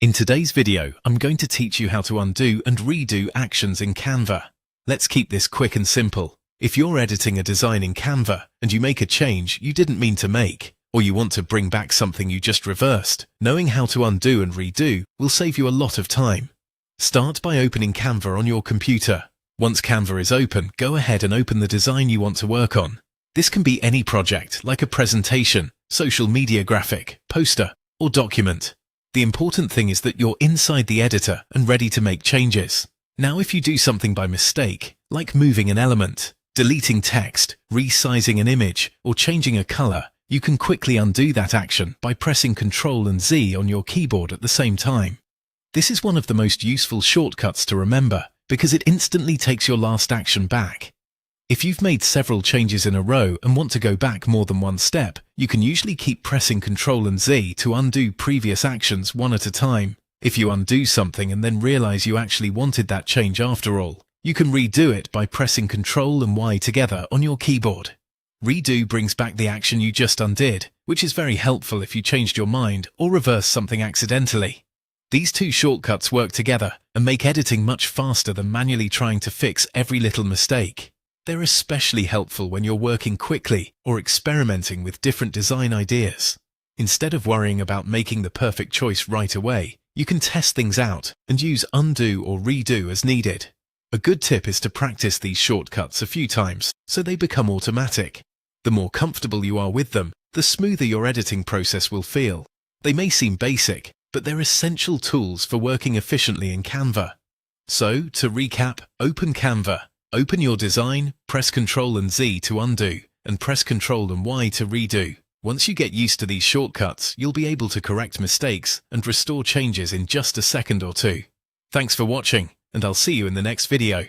In today's video, I'm going to teach you how to undo and redo actions in Canva. Let's keep this quick and simple. If you're editing a design in Canva and you make a change you didn't mean to make, or you want to bring back something you just reversed, knowing how to undo and redo will save you a lot of time. Start by opening Canva on your computer. Once Canva is open, go ahead and open the design you want to work on. This can be any project, like a presentation, social media graphic, poster, or document. The important thing is that you're inside the editor and ready to make changes. Now if you do something by mistake, like moving an element, deleting text, resizing an image, or changing a color, you can quickly undo that action by pressing Ctrl and Z on your keyboard at the same time. This is one of the most useful shortcuts to remember because it instantly takes your last action back. If you've made several changes in a row and want to go back more than one step, you can usually keep pressing Ctrl and Z to undo previous actions one at a time. If you undo something and then realize you actually wanted that change after all, you can redo it by pressing Ctrl and Y together on your keyboard. Redo brings back the action you just undid, which is very helpful if you changed your mind or reversed something accidentally. These two shortcuts work together and make editing much faster than manually trying to fix every little mistake. They're especially helpful when you're working quickly or experimenting with different design ideas. Instead of worrying about making the perfect choice right away, you can test things out and use undo or redo as needed. A good tip is to practice these shortcuts a few times so they become automatic. The more comfortable you are with them, the smoother your editing process will feel. They may seem basic, but they're essential tools for working efficiently in Canva. So, to recap, open Canva. Open your design, press Ctrl and Z to undo, and press Ctrl and Y to redo. Once you get used to these shortcuts, you'll be able to correct mistakes and restore changes in just a second or two. Thanks for watching, and I'll see you in the next video.